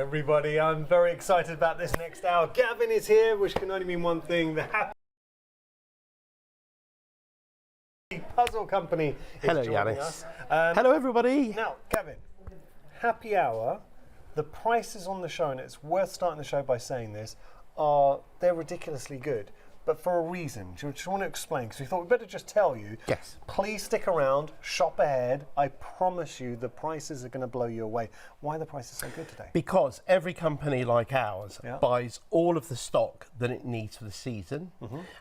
everybody. I'm very excited about this next hour. Gavin is here, which can only mean one thing. The Happy Puzzle Company is joining us. Hello, everybody. Now, Gavin, happy hour. The prices on the show, and it's worth starting the show by saying this, they're ridiculously good. But for a reason. Do you just want to explain? Because we thought we'd better just tell you. Yes. Please stick around, shop ahead. I promise you the prices are going to blow you away. Why are the prices so good today? Because every company like ours buys all of the stock that it needs for the season.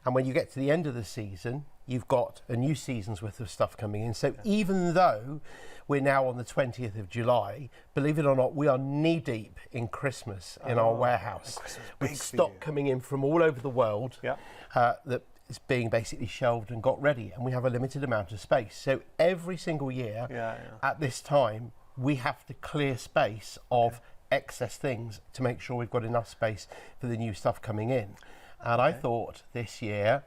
And when you get to the end of the season, you've got a new season's worth of stuff coming in. So even though we're now on the 20th of July, believe it or not, we are knee-deep in Christmas in our warehouse. With stock coming in from all over the world that is being basically shelved and got ready. And we have a limited amount of space. So every single year at this time, we have to clear space of excess things to make sure we've got enough space for the new stuff coming in. And I thought this year,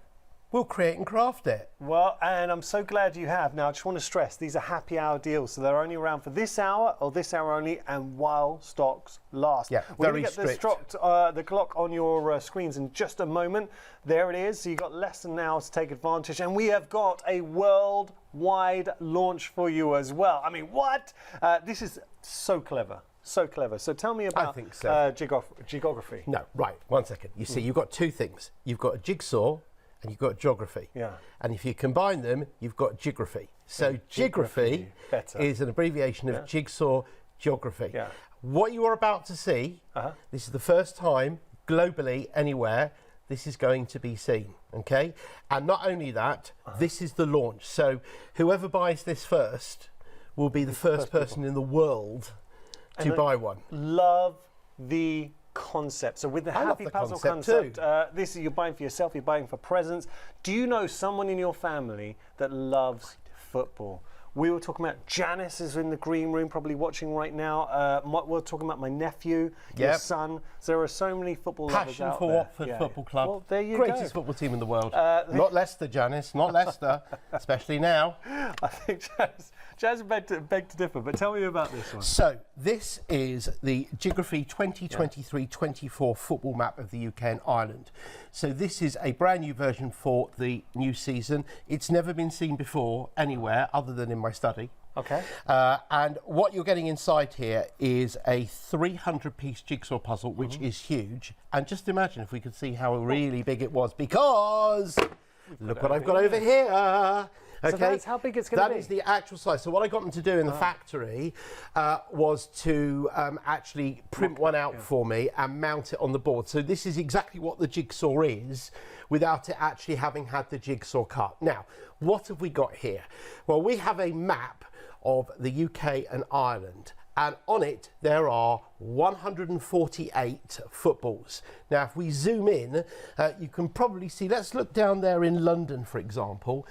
we'll create and craft it. Well, and I'm so glad you have. Now, I just want to stress, these are happy hour deals, so they're only around for this hour or this hour only, and while stocks last. Yeah, We're very going to get strict. the clock on your screens in just a moment. There it is. So you've got less than an hour to take advantage, and we have got a worldwide launch for you as well. I mean, what? This is so clever. So clever. So tell me about geography. No, right, 1 second. You see, you've got two things. You've got a jigsaw, and you've got geography. And if you combine them, you've got geography. So geography is an abbreviation of jigsaw geography. What you are about to see, this is the first time globally anywhere this is going to be seen, okay? And not only that, this is the launch. So whoever buys this first will be the first person in the world to buy one. Love the concept. So with the Happy Puzzle concept, this is, you're buying for yourself, you're buying for presents. Do you know someone in your family that loves football? We were talking about Janice is in the green room, probably watching right now. We're talking about my nephew, your son. So there are so many football lovers out for there. Watford Football Club. Well, there you Greatest football team in the world. Not Leicester, Janice. Not Leicester, especially now. I think Janice begged to differ, but tell me about this one. So this is the Geography 2023-24 football map of the UK and Ireland. So this is a brand new version for the new season. It's never been seen before anywhere other than in my study. Okay. And what you're getting inside here is a 300-piece jigsaw puzzle, which is huge. And just imagine if we could see how really big it was, because look what I've got over here. Okay, so that's how big it's going to be? That is the actual size. So what I got them to do in the factory was to actually print one out for me and mount it on the board. So this is exactly what the jigsaw is without it actually having had the jigsaw cut. Now, what have we got here? Well, we have a map of the UK and Ireland. And on it, there are 148 footballs. Now, if we zoom in, you can probably see, let's look down there in London, for example.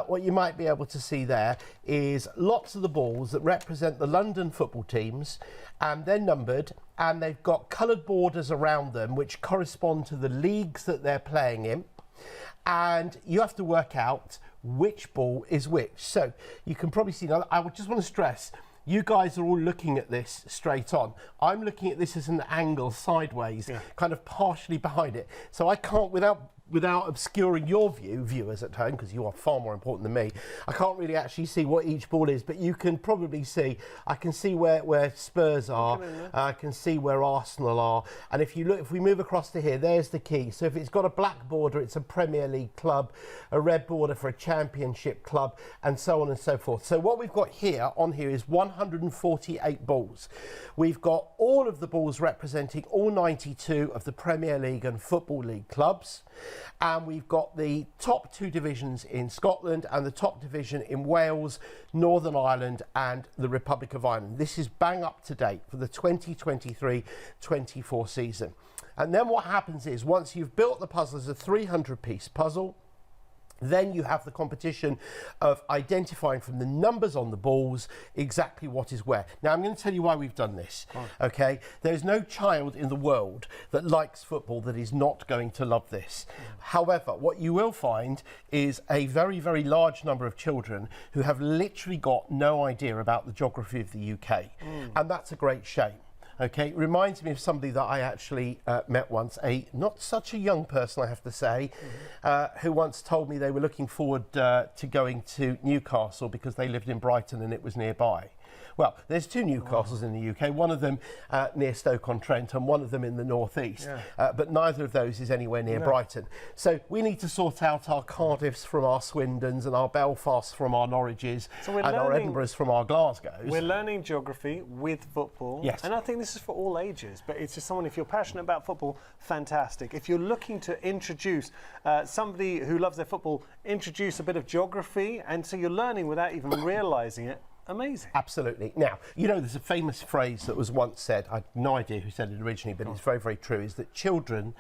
What you might be able to see there is lots of the balls that represent the London football teams, and they're numbered, and they've got coloured borders around them, which correspond to the leagues that they're playing in. And you have to work out which ball is which. So you can probably see, now I would just want to stress, you guys are all looking at this straight on. I'm looking at this as an angle sideways, kind of partially behind it. So I can't, without obscuring your view, viewers at home, because you are far more important than me, I can't really actually see what each ball is, but you can probably see, I can see where Spurs are, I can see where Arsenal are, and if you look, if we move across to here, there's the key. So if it's got a black border, it's a Premier League club, a red border for a Championship club, and so on and so forth. So what we've got here, on here, is 148 balls. We've got all of the balls representing all 92 of the Premier League and Football League clubs. And we've got the top two divisions in Scotland and the top division in Wales, Northern Ireland and the Republic of Ireland. This is bang up to date for the 2023-24 season. And then what happens is, once you've built the puzzle as a 300-piece puzzle, then you have the competition of identifying from the numbers on the balls exactly what is where. Now, I'm going to tell you why we've done this, okay? There's no child in the world that likes football that is not going to love this. However, what you will find is a very, very large number of children who have literally got no idea about the geography of the UK. And that's a great shame. Okay, reminds me of somebody that I actually met once, a not such a young person, I have to say, who once told me they were looking forward to going to Newcastle because they lived in Brighton and it was nearby. Well, there's two Newcastles in the UK, one of them near Stoke-on-Trent and one of them in the northeast, but neither of those is anywhere near Brighton. So we need to sort out our Cardiffs from our Swindons and our Belfasts from our Norwiches and our Edinburghs from our Glasgows. We're learning geography with football, yes. And I think this is for all ages, but it's just someone, if you're passionate about football, fantastic. If you're looking to introduce somebody who loves their football, introduce a bit of geography, and so you're learning without even realising it, amazing. Absolutely. Now, you know, there's a famous phrase that was once said, I have no idea who said it originally, but it's very, very true, is that children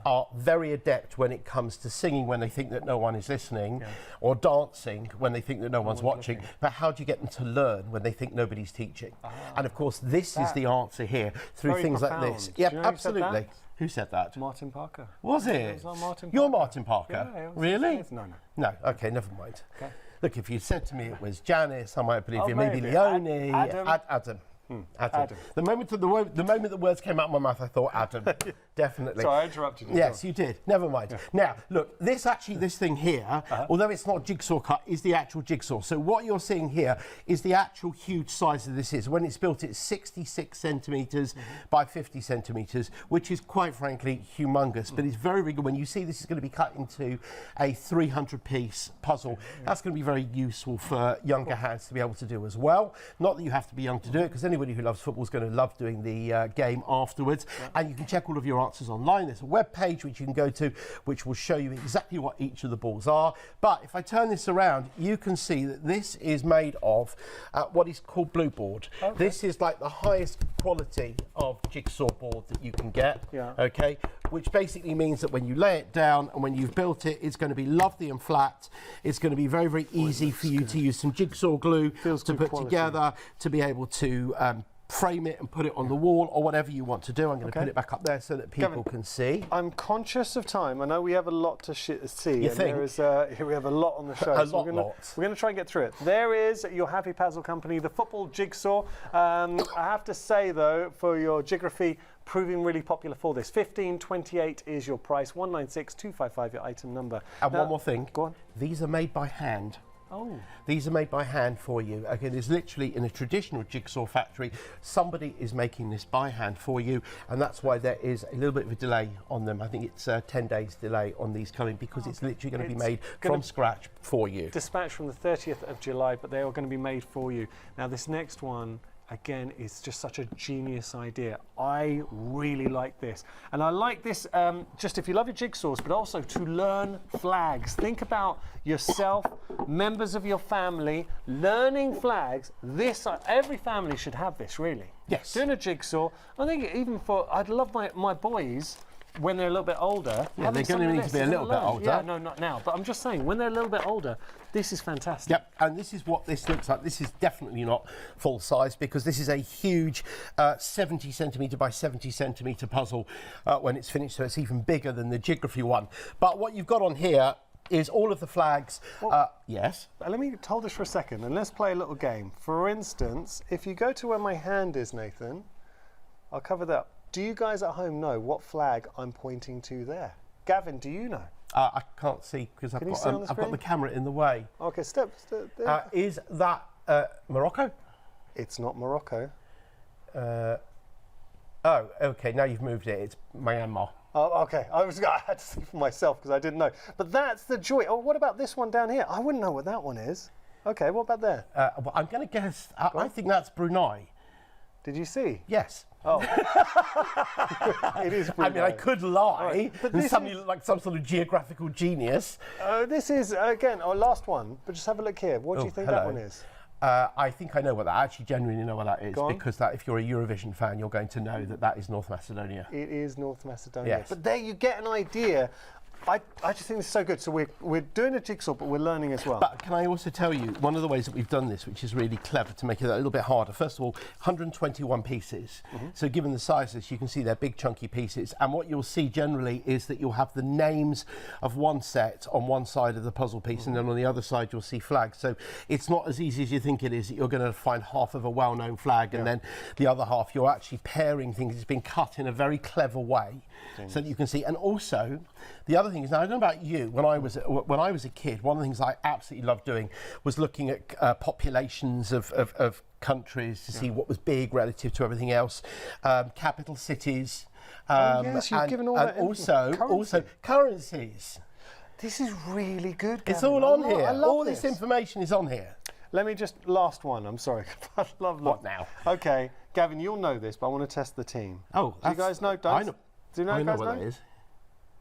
are very adept when it comes to singing when they think that no one is listening, or dancing when they think that no one's watching. But how do you get them to learn when they think nobody's teaching? And of course, this is the answer here through things like this. Yeah, you know absolutely. Who said that? Martin Parker. Was it? It was Martin Parker. You're Martin Parker? Yeah, really? No. No, okay, never mind. Okay. Look, if you said to me it was Janice, I might believe you. Maybe maybe. Leonie, Adam. Adam. Adam. The moment the words came out of my mouth, I thought Adam. Definitely. Sorry, I interrupted you. Yes, you did. Never mind. Yeah. Now, look, this thing here, although it's not jigsaw cut, is the actual jigsaw. So what you're seeing here is the actual huge size of this is. When it's built, it's 66 centimetres by 50 centimetres, which is quite frankly humongous. But it's very, very good. When you see this is going to be cut into a 300-piece puzzle, that's going to be very useful for younger hands to be able to do as well. Not that you have to be young to do it, because anybody who loves football is going to love doing the game afterwards. And you can check all of your answers online. There's a web page which you can go to which will show you exactly what each of the balls are. But if I turn this around, you can see that this is made of what is called blue board. Okay. This is like the highest quality of jigsaw board that you can get. Okay, which basically means that when you lay it down and when you've built it, it's going to be lovely and flat. It's going to be very, very easy for you to use some jigsaw glue to put together, to be able to frame it and put it on the wall or whatever you want to do. I'm going to put it back up there so that people can see. I'm conscious of time. I know we have a lot to see. You think? There is, we have a lot on the show. We're going to try and get through it. There is your Happy Puzzle Company, the football jigsaw. I have to say, though, for your geography, proving really popular for this. 15.28 is your price. 196,255 your item number. And now, one more thing. Go on. These are made by hand. Oh. These are made by hand for you. Okay, there's literally, in a traditional jigsaw factory, somebody is making this by hand for you, and that's why there is a little bit of a delay on them. I think it's 10 days delay on these coming, because it's literally going to be made from scratch for you. Dispatched from the 30th of July, but they are going to be made for you. Now, this next one, again, is just such a genius idea. I really like this. And I like this just if you love your jigsaws, but also to learn flags. Think about yourself, members of your family, learning flags. This, every family should have this, really. Yes. Doing a jigsaw. I think even for, I'd love my boys, when they're a little bit older. Yeah, they're going to need to be a little bit older. Yeah, no, not now. But I'm just saying, when they're a little bit older, this is fantastic. Yep, and this is what this looks like. This is definitely not full size, because this is a huge 70 centimetre by 70 centimetre puzzle when it's finished, so it's even bigger than the geography one. But what you've got on here is all of the flags. Yes? Let me hold this for a second, and let's play a little game. For instance, if you go to where my hand is, Nathan, I'll cover that up. Do you guys at home know what flag I'm pointing to there? Gavin, do you know? I can't see because I've got the camera in the way. Okay, step there. Is that Morocco? It's not Morocco. Oh, okay, now you've moved it. It's Myanmar. Oh, okay. I had to see for myself because I didn't know. But that's the joy. Oh, what about this one down here? I wouldn't know what that one is. Okay, what about there? Well, I'm going to guess. I think that's Brunei. Did you see? Yes. Oh. It is Brunei. I mean, I could lie but and suddenly look like some sort of geographical genius. This is, again, our last one, but just have a look here. What do you think that one is? I think I know what that. I actually genuinely know what that is, because if you're a Eurovision fan, you're going to know that is North Macedonia. It is North Macedonia. Yes. But there you get an idea I just think this is so good. So we're doing a jigsaw, but we're learning as well. But can I also tell you, one of the ways that we've done this, which is really clever to make it a little bit harder, first of all, 121 pieces. So given the sizes, you can see they're big chunky pieces. And what you'll see generally is that you'll have the names of one set on one side of the puzzle piece, and then on the other side you'll see flags. So it's not as easy as you think it is, that you're going to find half of a well-known flag and then the other half you're actually pairing things. It's been cut in a very clever way so that you can see. And also, the other thing is, now I don't know about you, when I was a kid, one of the things I absolutely loved doing was looking at populations of countries to see what was big relative to everything else, capital cities. Yes, you've given all that. Also currencies. This is really good, Gavin. It's all on here. I love all this information is on here. Let me just, last one, I'm sorry. I love What now? Okay, Gavin, you'll know this, but I want to test the team. Oh, do you guys know? I know. Do you know, I know guys what that is.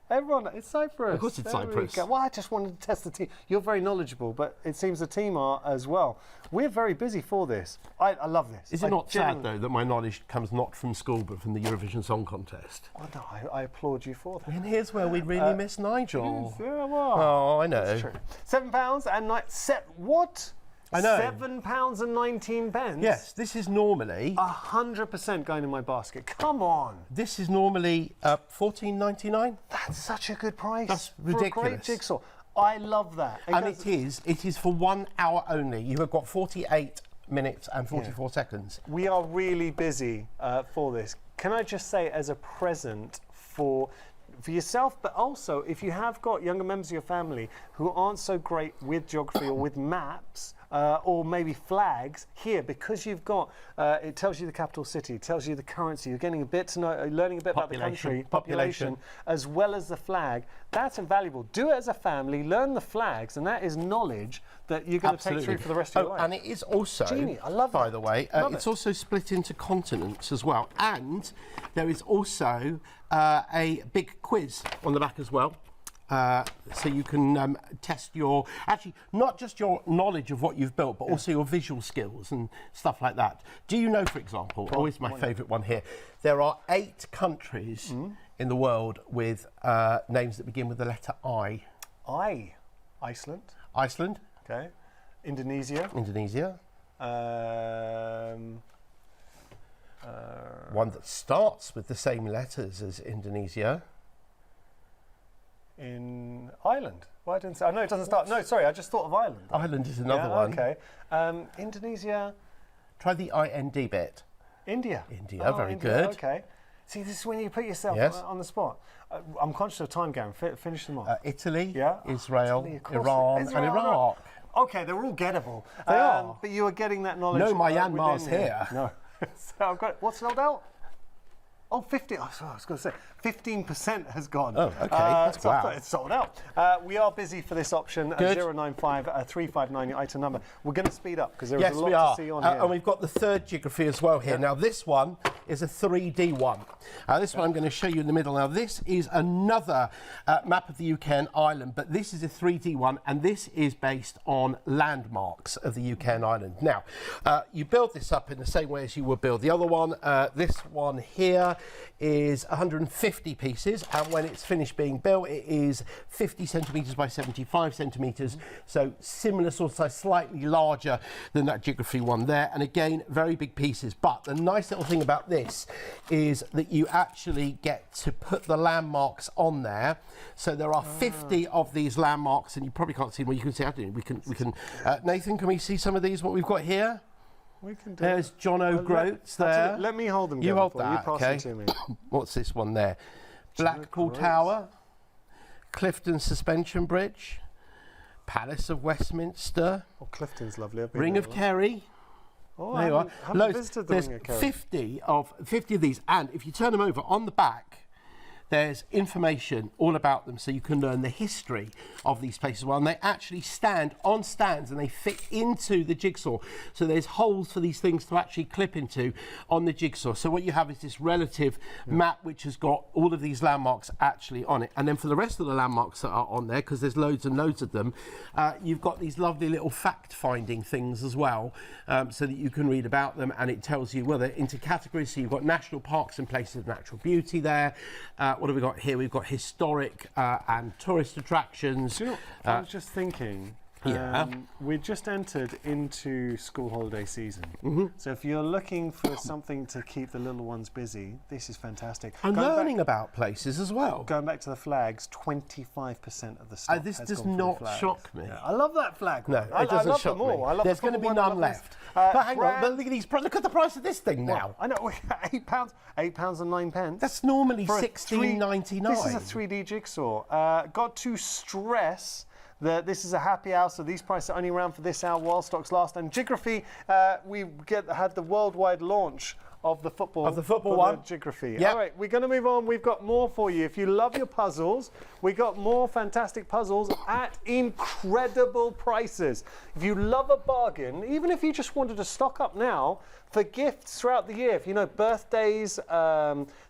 Everyone, it's Cyprus. Of course it's Cyprus. Well, I just wanted to test the team. You're very knowledgeable, but it seems the team are as well. We're very busy for this. I love this. Is it not sad, though, that my knowledge comes not from school, but from the Eurovision Song Contest? Oh, no, I applaud you for that. And here's where we really miss Nigel. Yeah, well, Oh, I know. that's true. £7 and what? I know. £7.19. Yes, this is normally 100% going in my basket. Come on. this is normally $14.99. That's such a good price. That's For a great ridiculous. jigsaw. I love that. And it is for 1 hour only. You have got 48 minutes and 44 seconds. We are really busy for this. Can I just say, as a present for yourself, but also if you have got younger members of your family who aren't so great with geography or with maps, or maybe flags, here, because you've got, it tells you the capital city, it tells you the currency, you're getting a bit to know, learning a bit about the country, population, as well as the flag. That's invaluable. Do it as a family, learn the flags, and that is knowledge that you're going to take through for the rest of your life. And it is also, Genius. I love by that. the way, it's also split into continents as well. And there is also a big quiz on the back as well. So you can test your, actually, not just your knowledge of what you've built, but also your visual skills and stuff like that. Do you know, for example, always my favourite one here, there are 8 countries in the world with names that begin with the letter I. Iceland. Iceland. Okay. Indonesia. Indonesia. One that starts with the same letters as Indonesia. In Ireland. Why didn't say? Oh, no, it doesn't start. No, sorry, I just thought of Ireland. Ireland is another one. Okay. Indonesia. Try the IND bit. India. India, very good. Okay. See, this is when you put yourself on the spot. I'm conscious of time, Gavin. Finish them off. Italy, Yeah. Israel, Italy, of course. Iran, Israel, and Iraq. Okay, they're all gettable. They are. But you are getting that knowledge. No, Myanmar's here. No. So I've got what's spelled out? Oh, 50. Oh, sorry, I was going to say 15% has gone. Oh, okay. That's so I wow. thought it's sold out. We are busy for this option. 095 359, your item number. We're going to speed up because there is a lot to see on here. And we've got the third geography as well here. Now, this one is a 3D one. This one I'm going to show you in the middle. Now, this is another map of the UK and Ireland, but this is a 3D one, and this is based on landmarks of the UK and Ireland. Now, you build this up in the same way as you would build the other one. This one here is 150 pieces, and when it's finished being built, it is 50 centimetres by 75 centimetres, so similar sort of size, slightly larger than that geography one there, and again, very big pieces. But the nice little thing about this is that you actually get to put the landmarks on there. So there are 50 of these landmarks, and you probably can't see them. Well, you can see, I don't know, we can Nathan, can we see some of these, what we've got here? We can do There's John O'Groats there. Let me hold them. You hold that, You pass okay. them to me. What's this one there? Blackpool Tower, Clifton Suspension Bridge, Palace of Westminster, Oh, Clifton's lovely. Ring of Kerry. Oh, There you are. I haven't visited the There's Ring of Kerry. 50 of these, and if you turn them over on the back, there's information all about them, so you can learn the history of these places. Well, and they actually stand on stands and they fit into the jigsaw. So there's holes for these things to actually clip into on the jigsaw. So what you have is this relative map which has got all of these landmarks actually on it. And then for the rest of the landmarks that are on there, because there's loads and loads of them, you've got these lovely little fact-finding things as well, so that you can read about them, and it tells you, well, they're into categories. So you've got national parks and places of natural beauty there. What have we got here? We've got historic and tourist attractions. Do you know, I was just thinking, Yeah. we just entered into school holiday season. So if you're looking for something to keep the little ones busy, this is fantastic. And learning about places as well. Going back to the flags, 25% of the stock This has does gone for the not flags. shock me. Yeah, I love that flag. No, I it doesn't love shock them all. me. I love There's the going to be football one, none I love left. this. But hang on, brand- but look at these. Look at the price of this thing now. I know, £8, £8 and 9 pence. That's normally For a $16.99. This is a 3D jigsaw. Got to stress that this is a happy hour, so these prices are only around for this hour while stocks last. And Geography, we had the worldwide launch of the football one. Geography. Yep. All right, we're going to move on. We've got more for you. If you love your puzzles, we got more fantastic puzzles at incredible prices. If you love a bargain, even if you just wanted to stock up now for gifts throughout the year, if you know birthdays,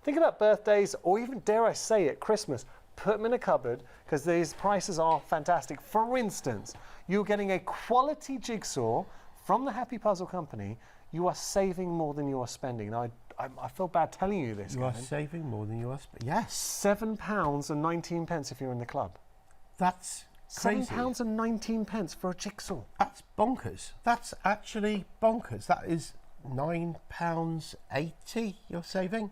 think about birthdays, or even, dare I say it, Christmas. Put them in a cupboard because these prices are fantastic. For instance, you're getting a quality jigsaw from the Happy Puzzle Company. You are saving more than you are spending. Now, I feel bad telling you this. You are Gavin. saving more than you are spending. Yes. £7 and 19 pence if you're in the club. That's crazy. £7 and 19 pence for a jigsaw. That's bonkers. That's actually bonkers. That is £9.80 you're saving.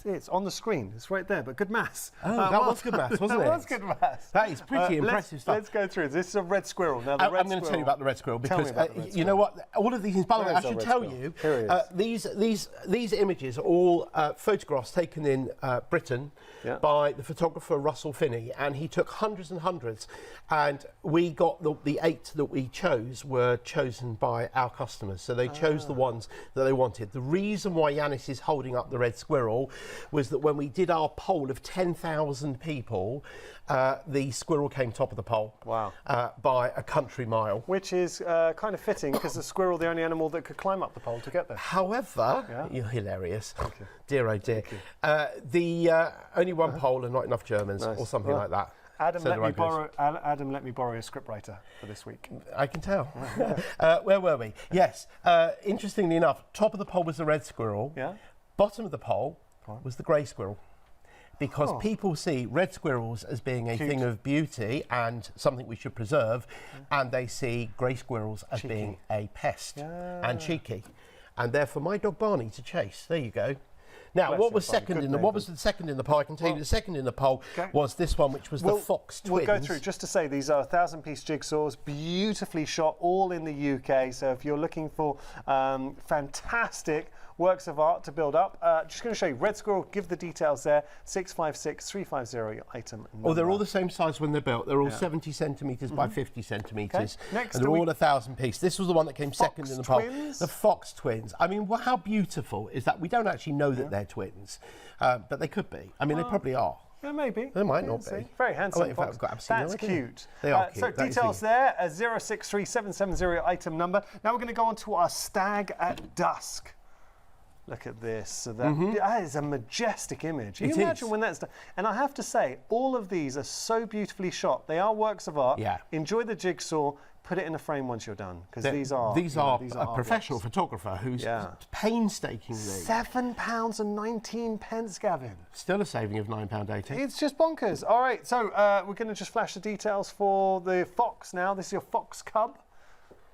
It's on the screen. It's right there. But good maths. Oh, that was good maths, wasn't it? That was good maths. That is pretty impressive stuff. Let's go through. This is a red squirrel. Now, I'm going to tell you about the red squirrel Tell me because about the red you know what? All of these things. By the way, Where I is our should red tell squirrel? you, Here he is. these images are all photographs taken in Britain by the photographer Russell Finney, and he took hundreds and hundreds, and we got the 8 that we chose were chosen by our customers. So they chose the ones that they wanted. The reason why Yanis is holding up the red squirrel was that when we did our poll of 10,000 people, the squirrel came top of the poll. Wow. By a country mile. Which is kind of fitting because the squirrel, the only animal that could climb up the pole to get there. However, you're hilarious. Thank you. Dear oh dear. The only one poll and not enough Germans or something like that. Adam, So let the me right Adam, let me borrow a scriptwriter for this week. I can tell. Where were we? Yes. Interestingly enough, top of the poll was the red squirrel. Yeah. Bottom of the poll was the grey squirrel. Because people see red squirrels as being a thing of beauty and something we should preserve, and they see grey squirrels as being a pest and cheeky. And therefore my dog Barney to chase. There you go. Now, Bless what him, was Barney. second Good in the name, what was the second in the poll? I can tell you the second in the poll was this one, which was the Fox Twins. We'll go through just to say these are 1,000-piece jigsaws, beautifully shot, all in the UK. So if you're looking for fantastic works of art to build up, just going to show you red squirrel. Give the details there. 656-350 your item number. Oh, they're all the same size when they're built. They're all 70 centimetres by 50 centimetres. Okay. Next, and they're all 1,000-piece. This was the one that came second in the poll. Twins? The Fox Twins. I mean, how beautiful is that? We don't actually know that they're twins, but they could be. I mean, they probably are. Yeah, maybe. They might not be. Very handsome. In fact, I've got absolutely That's no idea. cute. They are cute. So That is details cute. there, 063770 item number. Now we're going to go on to our stag at dusk. Look at this. So that is a majestic image. Can you imagine when that's done? And I have to say, all of these are so beautifully shot. They are works of art. Yeah. Enjoy the jigsaw. Put it in a frame once you're done, because these are a professional photographer who's painstakingly £7 and 19 pence, Gavin. still a saving of £9.80. It's just bonkers. All right, so we're going to just flash the details for the fox now. This is your fox cub.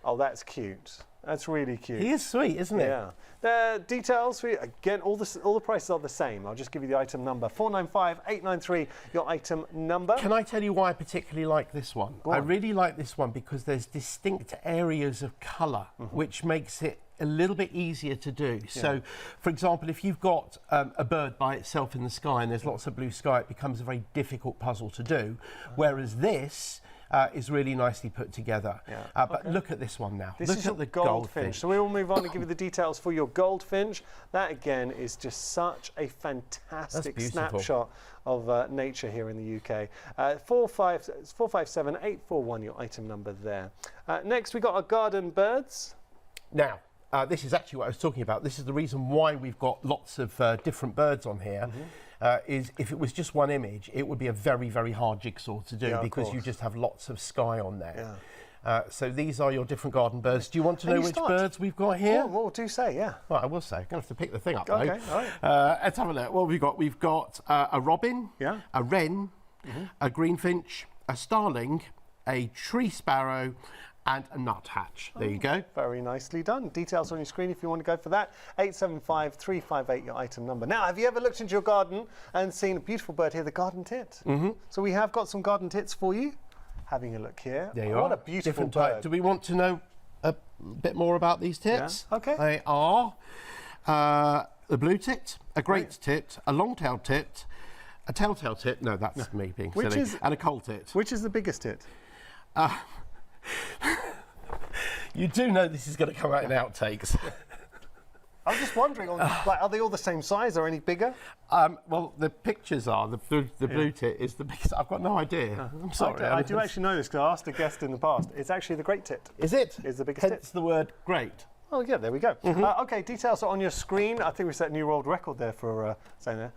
Oh, that's cute. That's really cute. He is sweet, isn't he? Yeah. The details for you, again, all the prices are the same. I'll just give you the item number. 495893, your item number. Can I tell you why I particularly like this one? Go on. I really like this one because there's distinct areas of colour, which makes it a little bit easier to do. So, for example, if you've got a bird by itself in the sky and there's lots of blue sky, it becomes a very difficult puzzle to do. Whereas this is really nicely put together. But look at this one now. This look is at your the goldfinch. So we will move on and give you the details for your goldfinch. That again is just such a fantastic snapshot of nature here in the UK. 457841, your item number there. Next we got our garden birds. Now, this is actually what I was talking about. This is the reason why we've got lots of different birds on here. Is if it was just one image, it would be a very, very hard jigsaw to do because you just have lots of sky on there. So these are your different garden birds. Do you want to know which birds we've got here? Oh, well, do say, yeah. Well, I will say. I'm going to have to pick the thing up, Okay, though. all right. Let's have a look. What have we got? We've got a robin, a wren, a greenfinch, a starling, a tree sparrow, and a nuthatch. There you go. Very nicely done. Details on your screen if you want to go for that. 875-358, your item number. Now, have you ever looked into your garden and seen a beautiful bird here, the garden tit? So we have got some garden tits for you. Having a look here. There you are. are. What a beautiful Different bird. type. Do we want to know a bit more about these tits? Yeah. Okay. They are the blue tit, a great tit, a long-tailed tit, a telltale tit. No, that's me being silly. And a coal tit. Which is the biggest tit? You do know this is going to come out in outtakes. I'm just wondering, like, are they all the same size or any bigger? Well, the pictures are the blue tit is the biggest. I've got no idea. I'm sorry. I do actually know this because I asked a guest in the past. It's actually the great tit. Is it? Is the biggest Hence the word great. Oh, yeah, there we go. Okay, details are on your screen. I think we set a new world record there for saying that.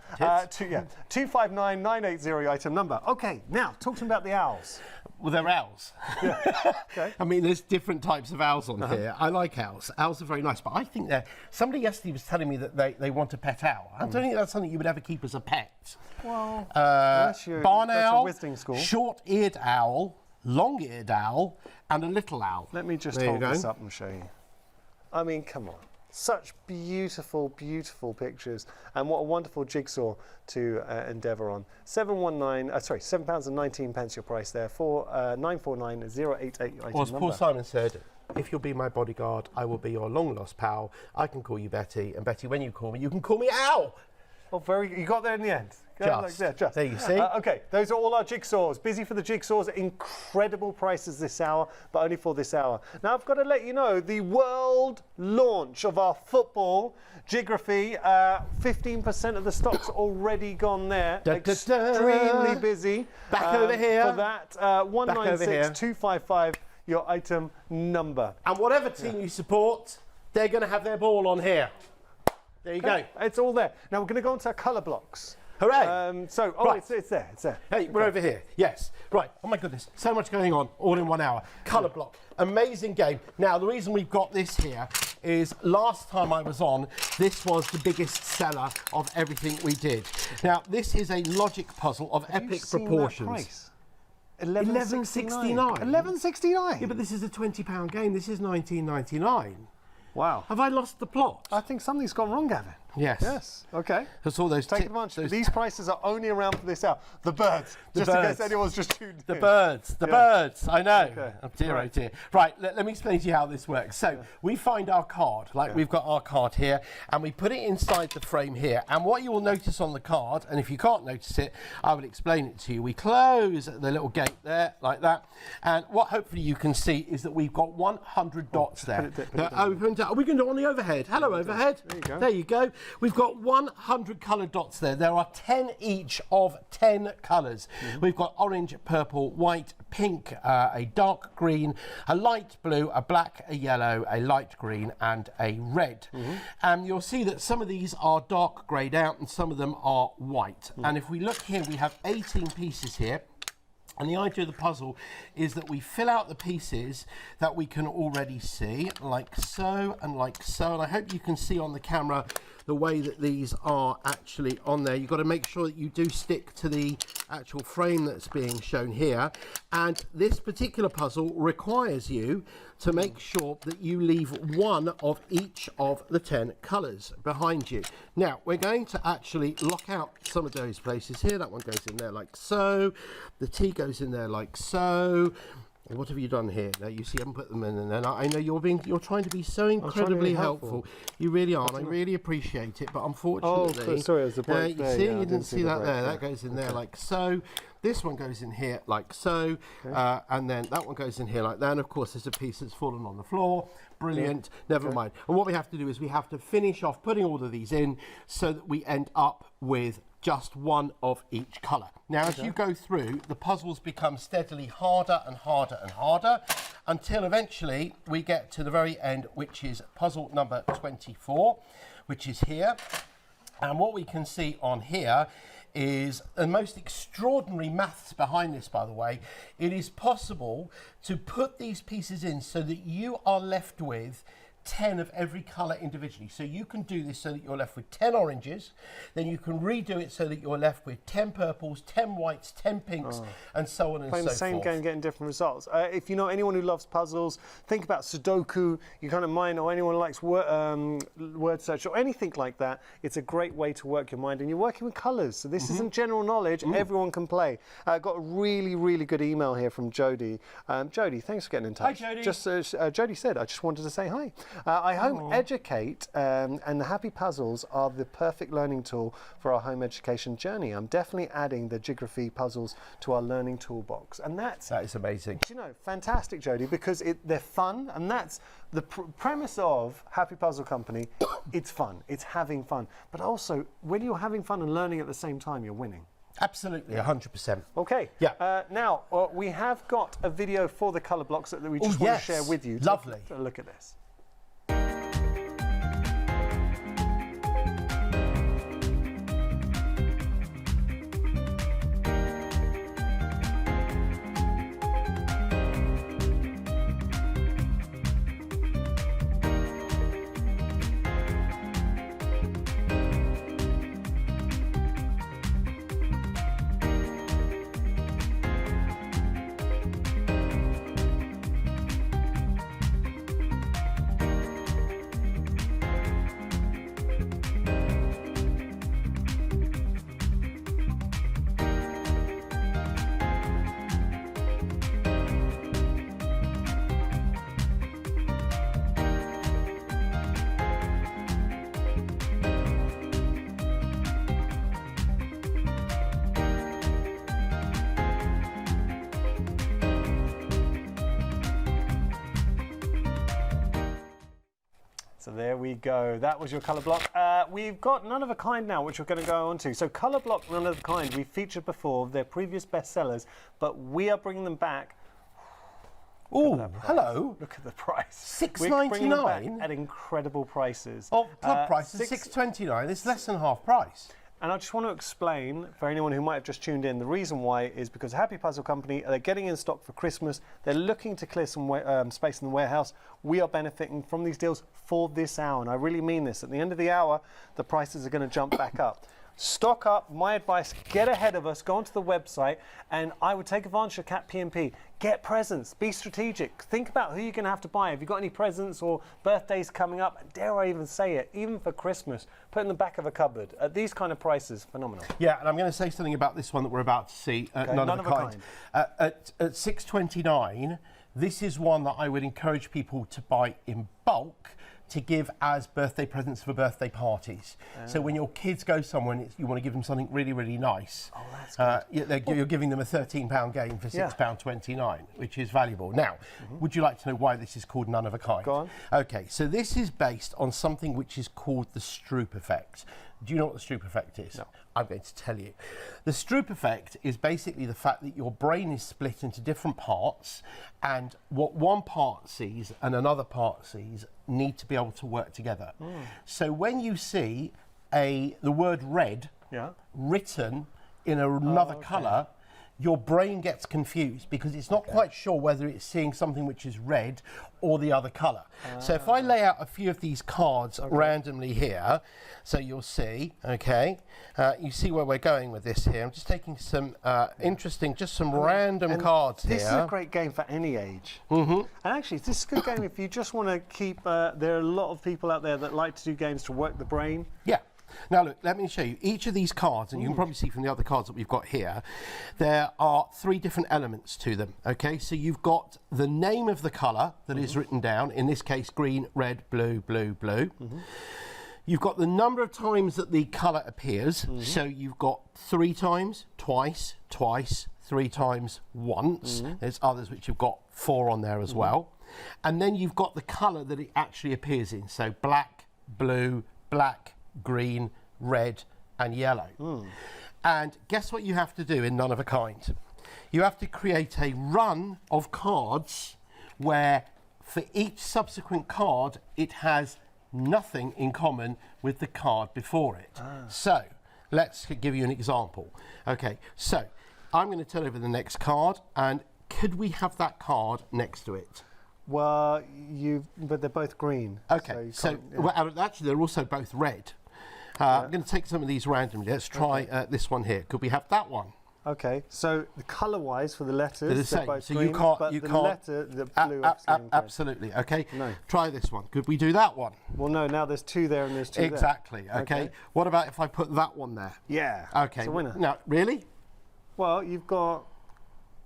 259980, item number. Okay, now, talk to me about the owls. Well, they're owls. Okay. I mean, there's different types of owls on here. I like owls. Owls are very nice, but I think they're... Somebody yesterday was telling me that they want a pet owl. I don't think that's something you would ever keep as a pet. Well, barn that's owl, a visiting school. short-eared owl, long-eared owl, and a little owl. Let me just hold this up and show you. I mean, come on. Such beautiful, beautiful pictures, and what a wonderful jigsaw to endeavour on. £7.19 your price there for 949088 item Well, as number. Paul Simon said, if you'll be my bodyguard, I will be your long-lost pal. I can call you Betty, and Betty, when you call me, you can call me Owl. Oh, you got there in the end. Just. There you see. Okay, those are all our jigsaws. Busy for the jigsaws. Incredible prices this hour, but only for this hour. Now, I've got to let you know, the world launch of our football geography, 15% of the stock's already gone there. Extremely busy. Back over here. For that, 196255, your item number. And whatever team you support, they're going to have their ball on here. There you go. It's all there. Now, we're going to go on to our colour blocks. Hooray! Right. It's there. Hey, we're over here. Yes. Right. Oh my goodness. So much going on all in 1 hour. Colour block. Amazing game. Now, the reason we've got this here is last time I was on, this was the biggest seller of everything we did. Now, this is a logic puzzle of epic proportions. $11.69. $11.69. Yeah, but this is a £20 game. This is $19.99. Wow. Have I lost the plot? I think something's gone wrong, Gavin. Yes. Yes. Okay. That's all those. Take advantage. These prices are only around for this hour. The birds. In case anyone's just tuned in. The birds. I know. Okay. Oh dear, oh dear. Right. Let me explain to you how this works. So we find our card, we've got our card here, and we put it inside the frame here. And what you will notice on the card, and if you can't notice it, I will explain it to you. We close the little gate there, like that. And what hopefully you can see is that we've got 100 dots there. Are we going to do it on the overhead? Hello, overhead. There you go. There you go. We've got 100 coloured dots there. There are 10 each of 10 colours. We've got orange, purple, white, pink, a dark green, a light blue, a black, a yellow, a light green and a red. And you'll see that some of these are dark greyed out and some of them are white. And if we look here, we have 18 pieces here. And the idea of the puzzle is that we fill out the pieces that we can already see, like so and like so. And I hope you can see on the camera the way that these are actually on there. You've got to make sure that you do stick to the actual frame that's being shown here. And this particular puzzle requires you to make sure that you leave one of each of the 10 colours behind you. Now, we're going to actually lock out some of those places here. That one goes in there like so. The T goes in there like so. What have you done here? Now you see, I haven't put them in, and then I know you're trying to be so incredibly helpful. You really are. And I really appreciate it, but unfortunately, sorry, it was a break you there. see, Yeah, you didn't see that there. Yeah. That goes in there like so. This one goes in here like so, and then that one goes in here like that. And of course, there's a piece that's fallen on the floor. Brilliant. Never mind. And what we have to do is we have to finish off putting all of these in so that we end up with just one of each colour. Now, as you go through, the puzzles become steadily harder and harder and harder until eventually we get to the very end, which is puzzle number 24, which is here. And what we can see on here is the most extraordinary maths behind this, by the way. It is possible to put these pieces in so that you are left with 10 of every colour individually. So you can do this so that you're left with 10 oranges, then you can redo it so that you're left with 10 purples, 10 whites, 10 pinks, and so on and so forth. Playing the same game, getting different results. If you know anyone who loves puzzles, think about Sudoku, you kind of mind, or anyone who likes word search or anything like that, it's a great way to work your mind, and you're working with colours. So this isn't general knowledge, everyone can play. I got a really, really good email here from Jodie. Jodie, thanks for getting in touch. Hi, Jodie. Jodie said, I just wanted to say hi. I Home Educate and the Happy Puzzles are the perfect learning tool for our home education journey. I'm definitely adding the geography puzzles to our learning toolbox. And that is amazing. You know, fantastic, Jodie, because they're fun, and that's the premise of Happy Puzzle Company. It's fun, it's having fun. But also, when you're having fun and learning at the same time, you're winning. Absolutely, 100%. Okay. Yeah. Now, we have got a video for the colour blocks that we just want to share with you. Lovely. Take a look at this. So there we go. That was your colour block. We've got None of a Kind now, which we're going to go on to. So colour block None of a Kind, we've featured before, they're previous bestsellers, but we are bringing them back. Oh, hello. Look at the price. $6.99 at incredible prices. Oh, club price is $6.29. It's less than half price. And I just want to explain, for anyone who might have just tuned in, the reason why is because Happy Puzzle Company, they're getting in stock for Christmas. They're looking to clear some space in the warehouse. We are benefiting from these deals for this hour, and I really mean this. At the end of the hour, the prices are going to jump back up. Stock up. My advice, get ahead of us, go onto the website, and I would take advantage of Cat P&P. Get presents, be strategic. Think about who you're going to have to buy. Have you got any presents or birthdays coming up? Dare I even say it, even for Christmas, put in the back of a cupboard. At these kind of prices, phenomenal. Yeah, and I'm going to say something about this one that we're about to see, None of a Kind. At $6.29, this is one that I would encourage people to buy in bulk to give as birthday presents for birthday parties. So when your kids go somewhere and you want to give them something really, really nice, you're giving them a £13 game for £6.29, which is valuable. Now, would you like to know why this is called None of a Kind? Go on. Okay, so this is based on something which is called the Stroop effect. Do you know what the Stroop effect is? No. I'm going to tell you. The Stroop effect is basically the fact that your brain is split into different parts, and what one part sees and another part sees need to be able to work together. So when you see the word red written in another colour, your brain gets confused because it's not quite sure whether it's seeing something which is red or the other colour. So if I lay out a few of these cards randomly here, so you'll see, you see where we're going with this here. I'm just taking some interesting, just some random cards here. This is a great game for any age. And actually, this is a good game if you just want to keep, there are a lot of people out there that like to do games to work the brain. Yeah. Now look, let me show you each of these cards, and you can probably see from the other cards that we've got here, there are 3 different elements to them, so you've got the name of the colour that is written down, in this case green, red, blue, blue, blue. You've got the number of times that the colour appears, so you've got 3 times, twice, twice, 3 times, once. There's others which you've got 4 on there as well. And then you've got the colour that it actually appears in, so black, blue, black, green, red and yellow. And guess what you have to do in None of a Kind? You have to create a run of cards where for each subsequent card it has nothing in common with the card before it. So let's give you an example. Okay, so I'm going to turn over the next card, and could we have that card next to it? Well, but they're both green. Okay, so well, actually they're also both red. I'm going to take some of these randomly. Let's try this one here. Could we have that one? Okay, so the colour-wise for the letters, they're both so green, you can't, but you the can't. letter, the blue. Absolutely. Okay. No. Try this one. Could we do that one? Well, no. Now there's two there and there's two exactly. there. Okay. What about if I put that one there? Yeah. Okay. It's a winner. No, really? Well, you've got.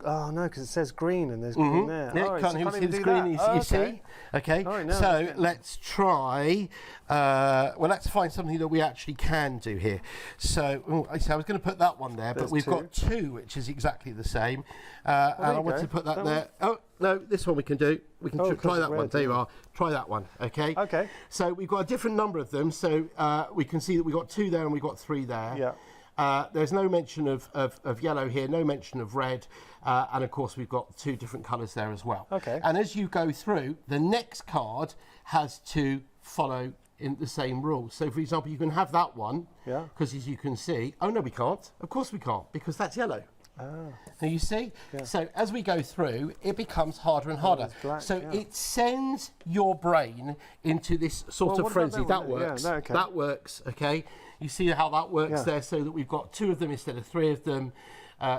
Oh no, because it says green and there's green there. Yeah, Right, can't even see the green. You see? Okay. All right, no, so let's try. Well, let's find something that we actually can do here. So, I was going to put that one there, but we've got two, which is exactly the same. And I wanted to put that there. Oh no, this one we can do. We can try that one. There you are. Try that one. Okay. Okay. So we've got a different number of them. So we can see that we've got two there and we've got three there. Yeah. There's no mention of yellow here, no mention of red, and of course we've got two different colours there as well. Okay. And as you go through, the next card has to follow in the same rules. So for example, you can have that one, because as you can see, oh no we can't, of course we can't, because that's yellow. Now you see? Yeah. So as we go through, it becomes harder and harder. Black, so it sends your brain into this sort of frenzy. That works. Yeah, no, okay. That works, okay? You see how that works there, so that we've got two of them instead of three of them.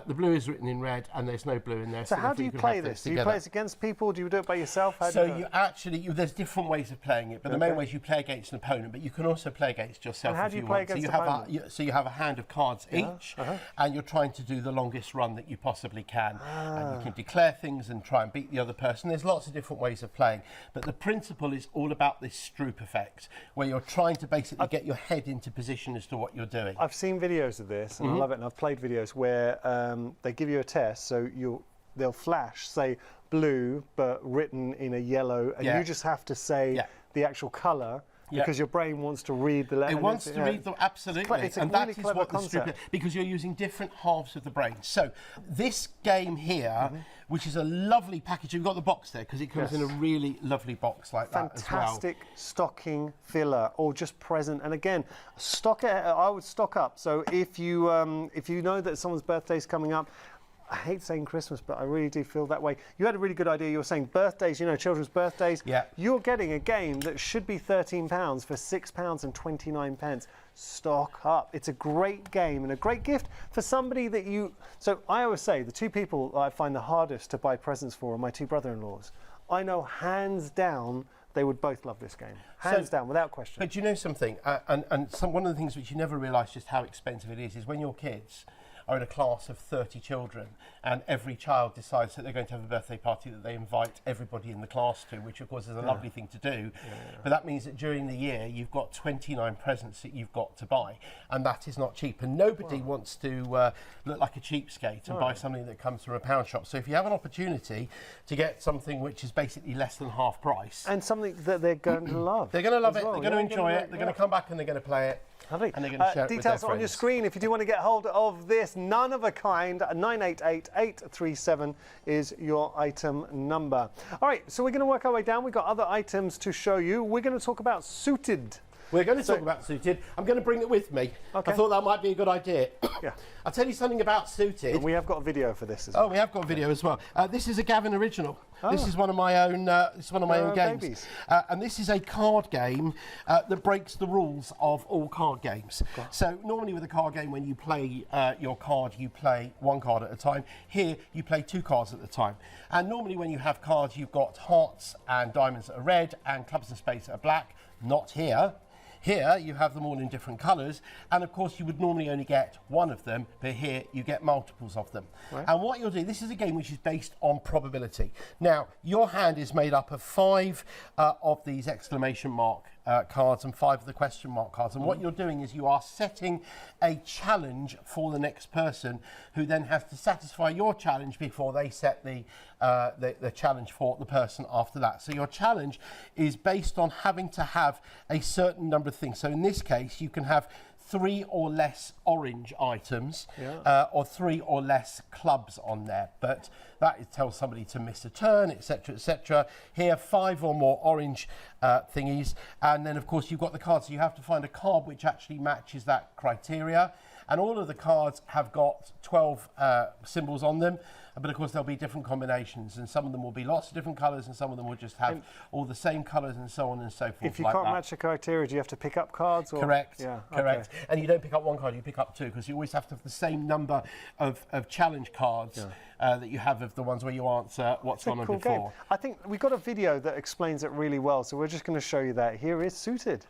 The blue is written in red, and there's no blue in there. So how do you play this? Do you play this against people? Do you do it by yourself? There's different ways of playing it, but the main way is you play against an opponent, but you can also play against yourself. And how do you play against an opponent? So you have a hand of cards each, and you're trying to do the longest run that you possibly can. And you can declare things and try and beat the other person. There's lots of different ways of playing, but the principle is all about this Stroop effect, where you're trying to basically get your head into position as to what you're doing. I've seen videos of this, and I love it, and I've played videos where they give you a test, so they'll flash, say blue, but written in a yellow, and you just have to say the actual colour, because your brain wants to read the letter. It wants to read them, absolutely. It's a and really that is clever what concept. Because you're using different halves of the brain. So this game here, which is a lovely package, you've got the box there, because it comes in a really lovely box like that as well. Fantastic stocking filler, or just present. And again, I would stock up. So if you know that someone's birthday's coming up, I hate saying Christmas, but I really do feel that way. You had a really good idea. You were saying birthdays, children's birthdays. Yeah. You're getting a game that should be £13 for £6.29. Stock up. It's a great game and a great gift for somebody that you... So I always say the two people I find the hardest to buy presents for are my two brother-in-laws. I know hands down they would both love this game. Hands down, without question. But you know something? One of the things which you never realise just how expensive it is when your kids are in a class of 30 children and every child decides that they're going to have a birthday party that they invite everybody in the class to, which of course is a lovely thing to do. But that means that during the year you've got 29 presents that you've got to buy, and that is not cheap, and nobody wants to look like a cheapskate and buy something that comes from a pound shop. So if you have an opportunity to get something which is basically less than half price, and something that they're going to love, they're going to love it, they're going to enjoy it, they're going to come back and they're going to play it. Lovely. And they're going to share it with their details on your friends. screen if you do want to get hold of this none of a kind. 988-837 is your item number. All right, so we're going to work our way down. We've got other items to show you. We're going to talk about Suited. We're going to talk about Suited. I'm going to bring it with me. Okay. I thought that might be a good idea. Yeah. I'll tell you something about Suited. And we have got a video for this as well. Oh, we have got a video as well. This is a Gavin original. This is one of my own. Games. And this is a card game that breaks the rules of all card games. So normally with a card game, when you play your card, you play one card at a time. Here, you play two cards at a time. And normally when you have cards, you've got hearts and diamonds that are red and clubs and spades that are black. Not here. Here, you have them all in different colours, and of course you would normally only get one of them, but here you get multiples of them. Right. And what you'll do, this is a game which is based on probability. Now, your hand is made up of 5 of these exclamation mark cards and 5 of the question mark cards, and what you're doing is you are setting a challenge for the next person, who then has to satisfy your challenge before they set the challenge for the person after that. So your challenge is based on having to have a certain number of things. So in this case, you can have 3 or less orange items, or 3 or less clubs on there, but that tells somebody to miss a turn, etc., etc. Here, 5 or more orange thingies, and then of course you've got the cards, so you have to find a card which actually matches that criteria. and all of the cards have got 12 symbols on them. But of course, there'll be different combinations, and some of them will be lots of different colours, and some of them will just have all the same colours, and so on and so forth. If you can't match the criteria, do you have to pick up cards? Or? Correct. Yeah. Correct. Okay. And you don't pick up one card; you pick up two, because you always have to have the same number of challenge cards that you have of the ones where you answer what's on Cool before. game. I think we got a video that explains it really well, so we're just going to show you that. Here is Suited.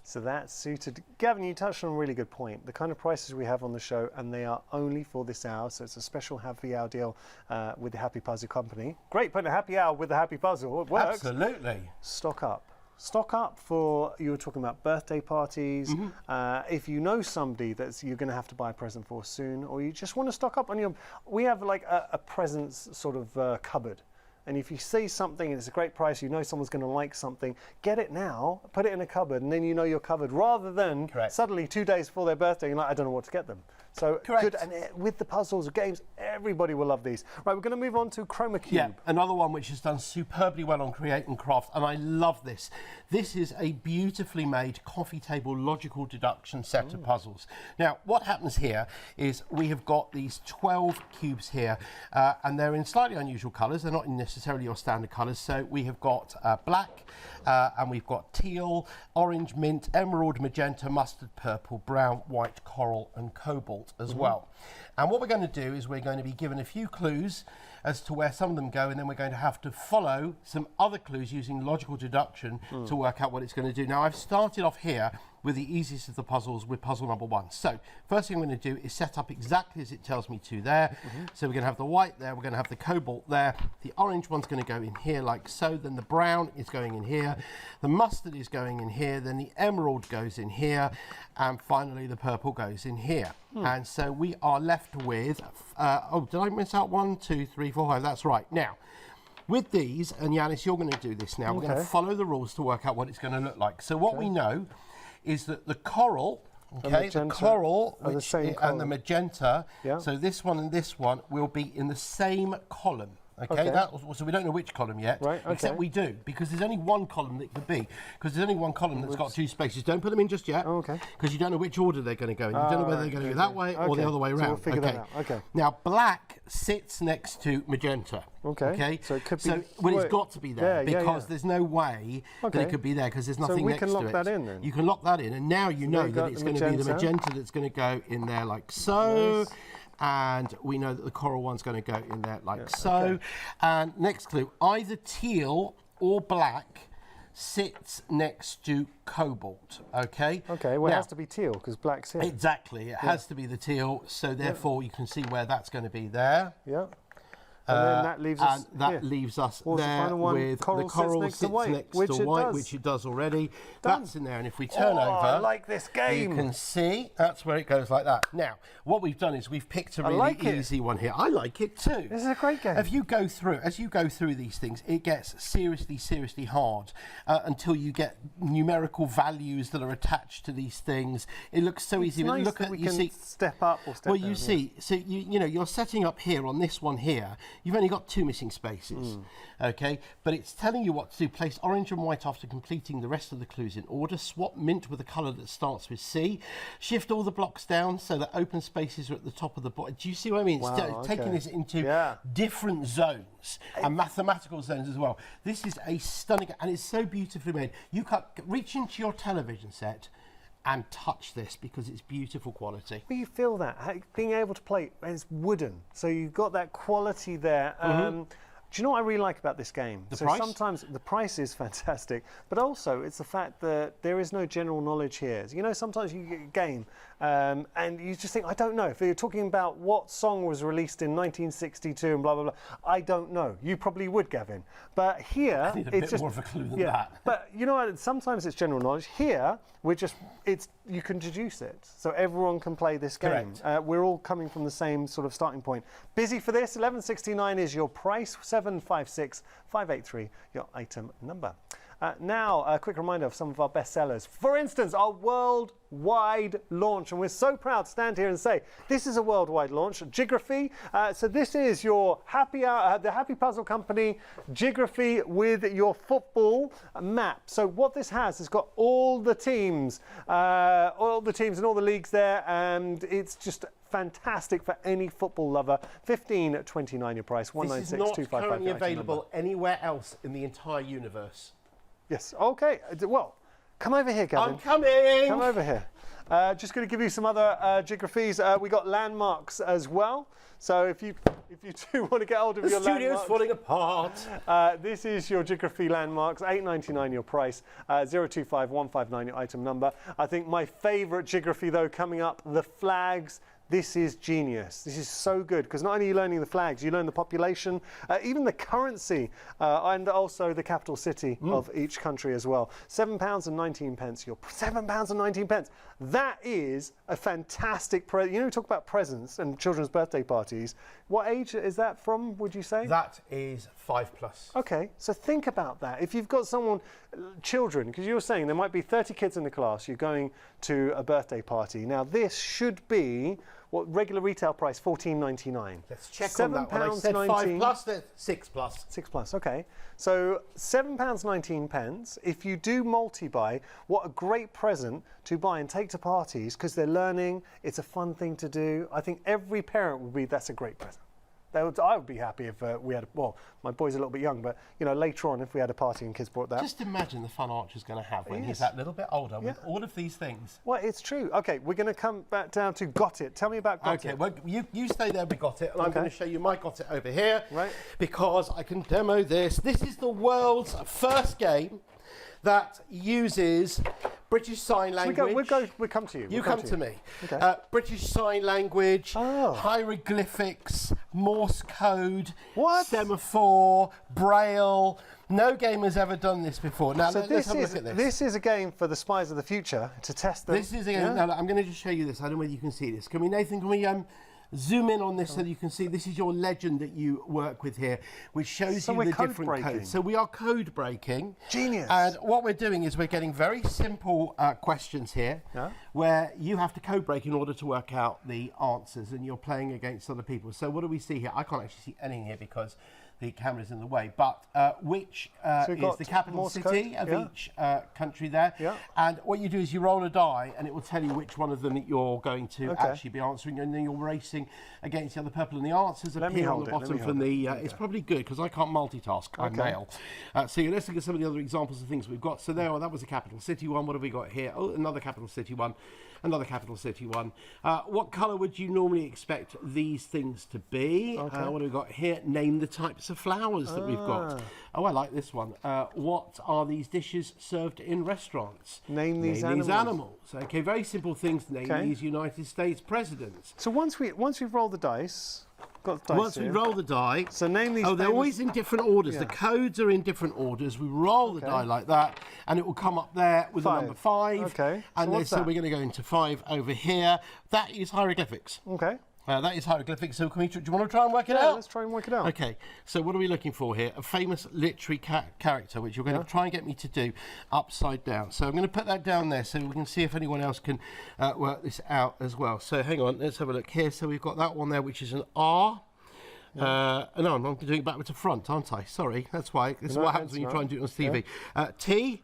So that's Suited. Gavin, you touched on a really good point. The kind of prices we have on the show, and they are only for this hour. So it's a special happy hour deal with the Happy Puzzle Company. Great, putting a happy hour with the Happy Puzzle. It works. Absolutely. Stock up. Stock up for, you were talking about birthday parties. If you know somebody that you're going to have to buy a present for soon, or you just want to stock up on your, we have like a presents sort of cupboard. And if you see something and it's a great price, you know someone's going to like something, get it now, put it in a cupboard, and then you know you're covered, rather than suddenly 2 days before their birthday, you're like, I don't know what to get them. So good, and with the puzzles or games, everybody will love these. Right, we're going to move on to Chroma Cube. Yeah, another one which has done superbly well on Create and Craft, and I love this. This is a beautifully made coffee table logical deduction set of puzzles. Now, what happens here is we have got these 12 cubes here, and they're in slightly unusual colours. They're not in necessarily your standard colours. So we have got black, and we've got teal, orange, mint, emerald, magenta, mustard, purple, brown, white, coral, and cobalt as well. And what we're going to do is we're going to be given a few clues as to where some of them go, and then we're going to have to follow some other clues using logical deduction to work out what it's going to do. Now, I've started off here with the easiest of the puzzles with puzzle number 1. So first thing I'm going to do is set up exactly as it tells me to there. So we're going to have the white there, we're going to have the cobalt there, the orange one's going to go in here like so, then the brown is going in here, the mustard is going in here, then the emerald goes in here, and finally the purple goes in here. And so we are left with, oh, did I miss out 1, 2, 3, 4, 5? That's right. Now, with these, and Yanis, you're going to do this now, we're going to follow the rules to work out what it's going to look like. So what we know is that the coral, the coral and the magenta, so this one and this one will be in the same column. Okay, so we don't know which column yet, except we do, because there's only one column that could be, because there's only one column that's got 2 spaces. Don't put them in just yet, because you don't know which order they're going to go in. You don't know whether they're going to go that way or the other way around. So we'll figure that out. Now, black sits next to magenta. So it could be. Well, it's got to be there, because there's no way that it could be there, because there's nothing next to it. So we can lock that in then? You can lock that in, and now you know that it's going to be the magenta that's going to go in there like so. And we know that the coral one's going to go in there like so. And next clue, either teal or black sits next to cobalt, okay? Okay, well, it has to be teal, because black's here. Exactly, it has to be the teal, so therefore you can see where that's going to be there. And then that leaves us leaves us there the with coral the coral sits next to white, which it does already. Done. That's in there, and if we turn over, I like this game. You can see that's where it goes like that. Now, what we've done is we've picked a really easy one here. I like it too. This is a great game. As you go through these things, it gets seriously hard until you get numerical values that are attached to these things. It looks so easy. Nice look that at we you can see. Step up or step down. Well, you see, so you know you're setting up here on this one here. You've only got 2 missing spaces, okay? But it's telling you what to do. Place orange and white after completing the rest of the clues in order. Swap mint with a colour that starts with C. Shift all the blocks down so that open spaces are at the top of the board. Do you see what I mean? It's taking this into different zones and mathematical zones as well. This is a stunning, and it's so beautifully made. You can reach into your television set and touch this because it's beautiful quality. Well, you feel that, being able to play, and it's wooden, so you've got that quality there. Do you know what I really like about this game? The price? Sometimes the price is fantastic, but also it's the fact that there is no general knowledge here. You know, sometimes you get a game and you just think, I don't know. If you're talking about what song was released in 1962 and blah, blah, blah, I don't know. You probably would, Gavin. But here, I need a bit more of a clue than that. But you know what? Sometimes it's general knowledge. Here, you can deduce it. So everyone can play this game. We're all coming from the same sort of starting point. Busy for this? 11.69 is your price. 756 583 your item number. Now, a quick reminder of some of our best sellers. For instance, our worldwide launch, and we're so proud to stand here and say this is a worldwide launch. Geography. So this is your happy hour, the Happy Puzzle Company Geography with your football map. So what this has got all the teams and all the leagues there, and it's just fantastic for any football lover. $15.29 your price. 196 This is not currently available anywhere else in the entire universe. Yes. Okay. Well, come over here, Gavin. I'm coming. Come over here. Just going to give you some other geographies. We got landmarks as well. So if you do want to get hold of your landmarks, the studio's falling apart. this is your geography landmarks. $8.99 your price. 025159 your item number. I think my favourite geography though coming up, the flags. This is genius. This is so good because not only are you learning the flags, you learn the population, even the currency, and also the capital city of each country as well. £7.19. Your £7.19. That is a fantastic present. You know, we talk about presents and children's birthday parties. What age is that from, would you say? That is 5+. Okay, so think about that. If you've got children, because you were saying there might be 30 kids in the class, you're going to a birthday party. Now this should be what regular retail price, $14.99. Let's check on that one. I said 5+, that's 6+. 6+, okay. So £7.19. If you do multi-buy, what a great present to buy and take to parties because they're learning. It's a fun thing to do. I think every parent would be, that's a great present. I would be happy if we had, well, my boy's a little bit young, but, you know, later on if we had a party and kids brought that. Just imagine the fun Archer's going to have when he's that little bit older with all of these things. Well, it's true. Okay, we're going to come back down to Got It. Tell me about Got It. Okay, well, you stay there with Got It, and I'm going to show you my Got It over here. Right. Because I can demo this. This is the world's first game that uses British Sign Language. We'll come to you. You come to me. Okay. British Sign Language, hieroglyphics, Morse code, semaphore, Braille. No game has ever done this before. Now, so let's have a look at this. This is a game for the spies of the future to test them. This is a game. Now, I'm going to just show you this. I don't know whether you can see this. Nathan, can we zoom in on this so that you can see this is your legend that you work with here, which shows you the different codes. So we are code breaking. Genius. And what we're doing is we're getting very simple questions here where you have to code break in order to work out the answers, and you're playing against other people. So what do we see here? I can't actually see anything here because the camera's in the way, but which is the capital city of each country there. And what you do is you roll a die and it will tell you which one of them that you're going to actually be answering, and then you're racing against the other purple, and the answers appear on the bottom from the, it's probably good because I can't multitask, I'm male. So let's look at some of the other examples of things we've got. So there, that was a capital city one. What have we got here? Oh, another capital city one. Another capital city one. What colour would you normally expect these things to be? What have we got here? Name the types of flowers that we've got. Oh, I like this one. What are these dishes served in restaurants? Name these animals. Okay, very simple things. Name these United States presidents. So once we've rolled the dice, once we roll the die, so name these. Oh, they're always in different orders. The codes are in different orders. We roll the die like that, and it will come up there with the number 5. Okay. And so we're going to go into 5 over here. That is hieroglyphics. Okay. That is hieroglyphics. So do you want to try and work it out? Let's try and work it out. Okay. So what are we looking for here? A famous literary character, which you're going to try and get me to do upside down. So I'm going to put that down there so we can see if anyone else can work this out as well. So hang on. Let's have a look here. So we've got that one there, which is an R. No, I'm doing it backwards to front, aren't I? Sorry. That's why. This is what happens when you try and do it on TV. T.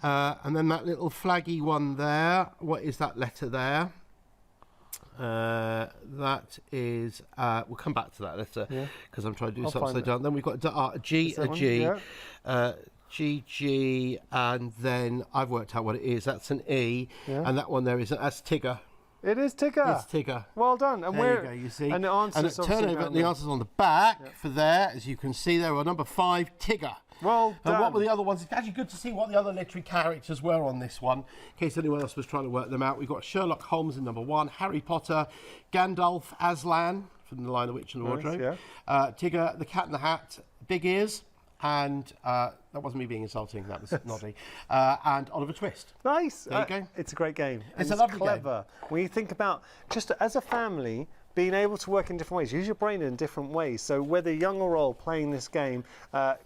And then that little flaggy one there. What is that letter there? That is, we'll come back to that letter because I'm trying to do this upside down. Then we've got a G, a G, GG, and then I've worked out what it is. That's an E, and that one there isn't. That's Tigger. It is Tigger. It's Tigger. Well done. And there you go, you see. And the answer's turn over, the answer's on the back for there, as you can see there. Well, number 5, Tigger. Well done. And what were the other ones? It's actually good to see what the other literary characters were on this one, in case anyone else was trying to work them out. We've got Sherlock Holmes in number 1, Harry Potter, Gandalf, Aslan from The Lion, the Witch and the Wardrobe, Tigger, the Cat in the Hat, Big Ears, and that wasn't me being insulting, that was Noddy, and Oliver Twist. Nice. There you go. It's a great game. It's a lovely clever. game. When you think about, just as a family, being able to work in different ways, use your brain in different ways. So whether young or old playing this game,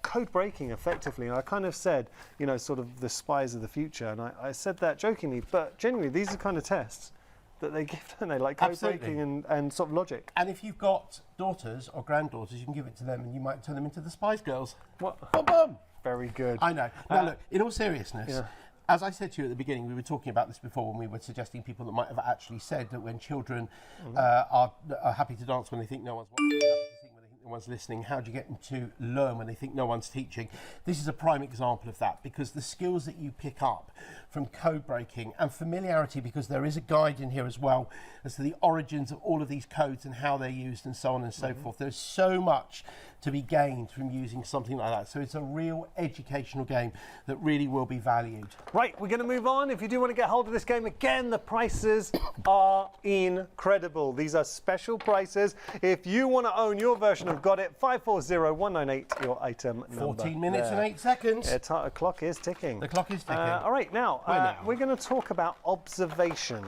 code breaking effectively. I kind of said, you know, sort of the spies of the future, and I said that jokingly, but genuinely, these are kind of tests that they give, don't they? Like code breaking and sort of logic. And if you've got daughters or granddaughters, you can give it to them and you might turn them into the Spice Girls. What? Boom, boom. Very good. I know. Now look, in all seriousness, as I said to you at the beginning, we were talking about this before when we were suggesting people that might have actually said that when children are happy to dance when they think no one's watching, happy to sing when they think no one's listening, how do you get them to learn when they think no one's teaching? This is a prime example of that, because the skills that you pick up from code breaking and familiarity, because there is a guide in here as well as to the origins of all of these codes and how they're used and so on and so forth. There's so much to be gained from using something like that. So it's a real educational game that really will be valued. Right, we're going to move on. If you do want to get hold of this game, again, the prices are incredible. These are special prices. If you want to own your version of Got It, 540198, your item number. 14 minutes and 8 seconds. The clock is ticking. The clock is ticking. All right, now, we're going to talk about observation.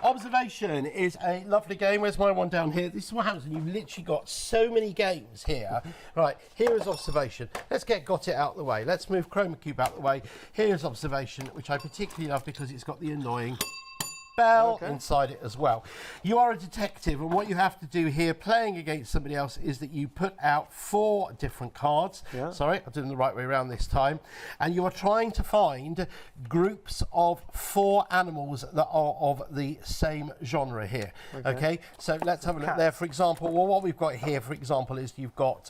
Observation is a lovely game. Where's my one down here? This is what happens when you've literally got so many games here. Right, here is observation. Let's get Got It out the way. Let's move Chroma Cube out the way. Here's observation, which I particularly love because it's got the annoying bell inside it as well. You are a detective, and what you have to do here playing against somebody else is that you put out 4 different cards. Sorry, I'm doing the right way around this time. And you are trying to find groups of 4 animals that are of the same genre here. Okay, so let's have a look there. For example, well, what we've got here, for example, is you've got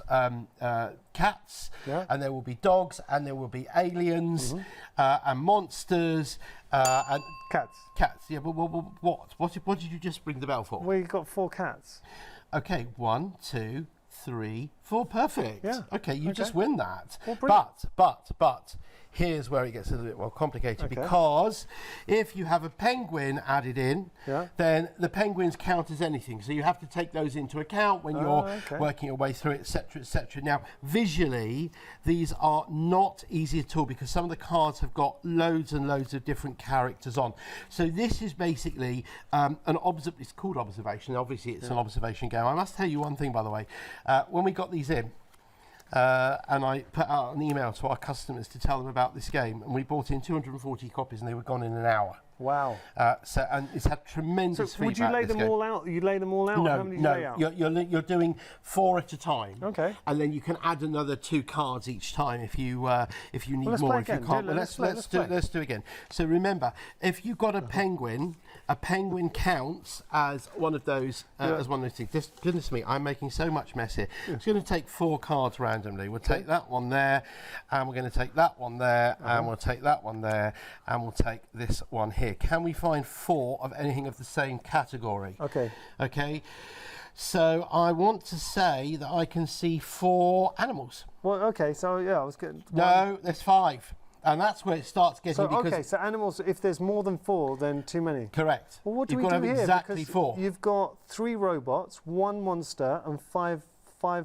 cats, and there will be dogs, and there will be aliens, and monsters, and cats. Cats, yeah, but what did you just ring the bell for? We got 4 cats. Okay, 1, 2, 3, 4, perfect. Yeah. Okay, you just win that. Well, but here's where it gets a little bit more complicated, because if you have a penguin added in, then the penguins count as anything. So you have to take those into account when you're working your way through it, etc., etc. Now, visually, these are not easy at all because some of the cards have got loads and loads of different characters on. So this is basically it's called observation. Obviously, it's an observation game. I must tell you one thing, by the way. When we got these in, and I put out an email to our customers to tell them about this game, and we bought in 240 copies and they were gone in an hour. Wow. And it's had tremendous feedback. Would you lay them all out? You lay them all out? No, How many do you lay out? You're doing 4 at a time. Okay. And then you can add another 2 cards each time if you need let's more. play If you again. can't, let's do again. So remember, if you've got a penguin counts as one of those things. Just, goodness me, I'm making so much mess here. It's going to take 4 cards randomly. We'll take that one there, and we're going to take that one there, and we'll take that one there, and we'll take this one here. Can we find 4 of anything of the same category? Okay. So I want to say that I can see 4 animals. Well, okay. So I was getting. No, there's 5. And that's where it starts getting. So animals, if there's more than 4, then too many. Correct. Well, what do You've we got do to have here? exactly Because 4. You've got 3 robots, 1 monster, and 5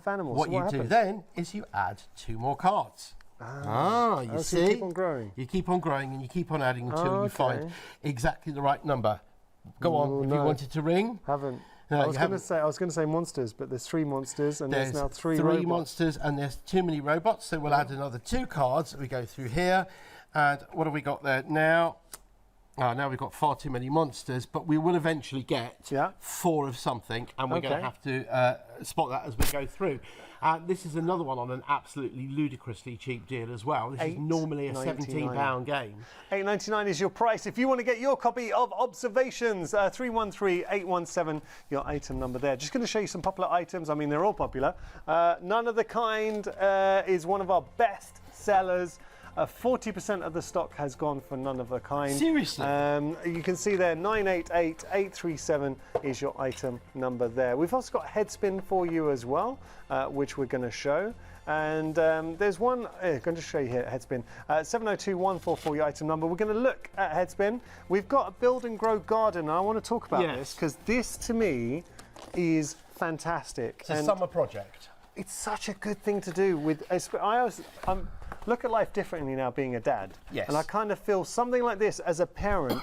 animals. What you do then is you add 2 more cards. You see? So you keep on growing. You keep on growing and you keep on adding until you find exactly the right number. Go on. If you wanted to ring. Haven't. No, I was going to say monsters, but there's 3 monsters, and there's now 3 robots. 3 monsters, and there's too many robots. So we'll add another 2 cards. We go through here, and what have we got there now? Now we've got far too many monsters, but we will eventually get 4 of something, and we're going to have to spot that as we go through. This is another one on an absolutely ludicrously cheap deal as well. This is normally a £17 game. $8.99 is your price. If you want to get your copy of Observations, 313817, your item number there. Just going to show you some popular items. I mean, they're all popular. None of the Kind is one of our best sellers. 40% of the stock has gone for none of a kind. Seriously? You can see there 988837 is your item number there. We've also got headspin for you as well, which we're going to show. And there's one, I'm going to show you here, headspin, 702144, your item number. We're going to look at headspin. We've got a build and grow garden, and I want to talk about this because this to me is fantastic. It's a summer project. It's such a good thing to do with, I look at life differently now being a dad. Yes. And I kind of feel something like this as a parent,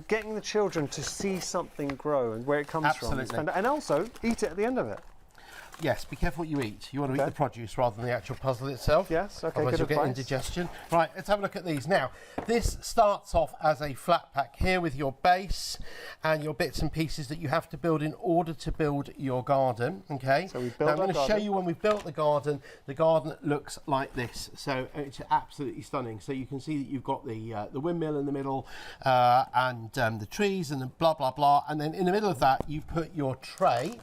getting the children to see something grow and where it comes from. And also eat it at the end of it. Yes, be careful what you eat. You want to eat the produce rather than the actual puzzle itself. Yes, okay, otherwise good you'll get advice. indigestion. Right, let's have a look at these. Now, this starts off as a flat pack here with your base and your bits and pieces that you have to build in order to build your garden, okay? So we build now, I'm our going to show you when we've built the garden looks like this. So it's absolutely stunning. So you can see that you've got the windmill in the middle and the trees and the blah, blah, blah. And then in the middle of that, you put your tray,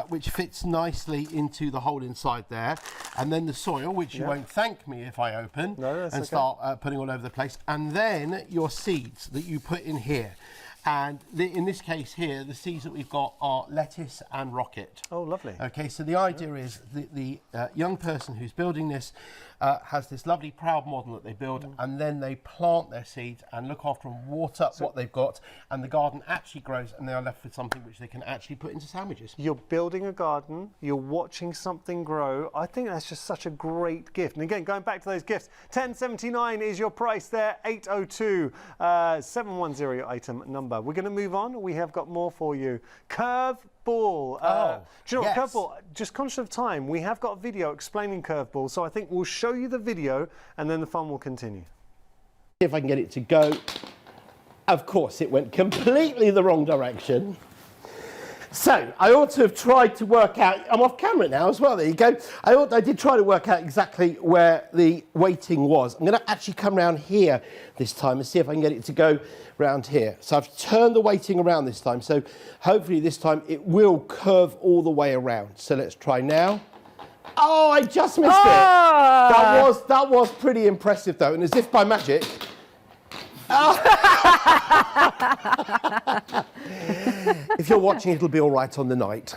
which fits nicely into the hole inside there, and then the soil, which you won't thank me if I open and start putting all over the place, and then your seeds that you put in here. And in this case here, the seeds that we've got are lettuce and rocket. Oh, lovely. Okay, so the idea is the young person who's building this has this lovely proud model that they build, and then they plant their seeds and look after and water what they've got, and the garden actually grows, and they are left with something which they can actually put into sandwiches. You're building a garden, you're watching something grow. I think that's just such a great gift. And again, going back to those gifts, $10.79 is your price there, 802 710 your item number. We're going to move on. We have got more for you. Curve ball. Do you know what, curveball? Just conscious of time, we have got a video explaining curveball, so I think we'll show you the video and then the fun will continue. If I can get it to go. Of course, it went completely the wrong direction. So I ought to have tried to work out. I'm off camera now as well. There you go. I did try to work out exactly where the weighting was. I'm going to actually come around here this time and see if I can get it to go round here. So I've turned the weighting around this time. So hopefully this time it will curve all the way around. So let's try now. Oh, I just missed it. That was pretty impressive though, and as if by magic. If you're watching, it'll be all right on the night.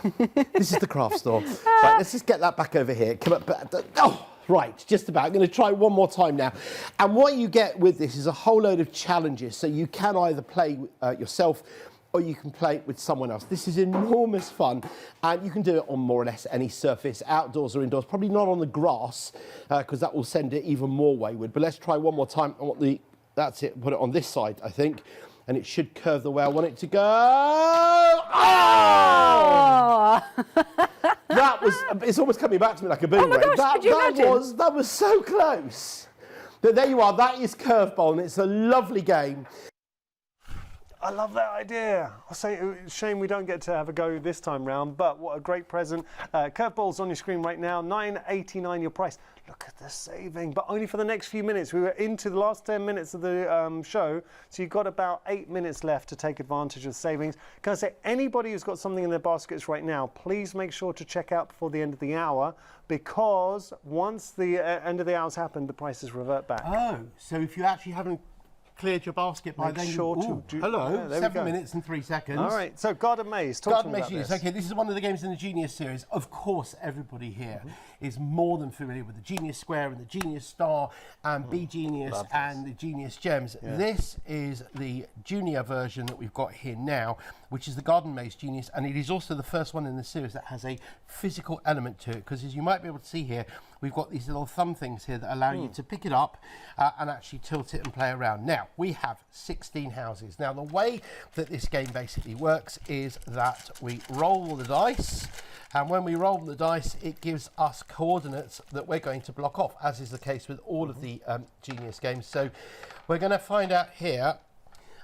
This is the craft store. Right, let's just get that back over here. Come up. Oh, right, just about. I'm going to try one more time now. And what you get with this is a whole load of challenges. So you can either play yourself or you can play it with someone else. This is enormous fun, and you can do it on more or less any surface, outdoors or indoors. Probably not on the grass, because that will send it even more wayward. But let's try one more time. That's it. Put it on this side, I think, and it should curve the way I want it to go. Oh! That was. It's almost coming back to me like a boomerang. Oh my gosh, could you imagine? That was so close. But there you are. That is curveball, and it's a lovely game. I love that idea. I'll say, shame we don't get to have a go this time round, but what a great present. Curveballs on your screen right now, $9.89 your price. Look at the saving, but only for the next few minutes. We were into the last 10 minutes of the show, so you've got about 8 minutes left to take advantage of the savings. Can I say, anybody who's got something in their baskets right now, please make sure to check out before the end of the hour, because once the end of the hour's happened, the prices revert back. Oh, so if you actually haven't cleared your basket by then. Sure to do. Hello, Yeah, 7 minutes and 3 seconds. All right, so Garden Maze, talk to me about Genius. this. Okay, this is one of the games in the Genius series. Of course, everybody here is more than familiar with the Genius Square and the Genius Star and Be Genius and the Genius Gems. Yeah. This is the junior version that we've got here now, which is the Garden Maze Genius, and it is also the first one in the series that has a physical element to it, because as you might be able to see here, we've got these little thumb things here that allow you to pick it up and actually tilt it and play around. Now, we have 16 houses. Now, the way that this game basically works is that we roll the dice, and when we roll the dice, it gives us coordinates that we're going to block off, as is the case with all of the Genius games. So we're going to find out here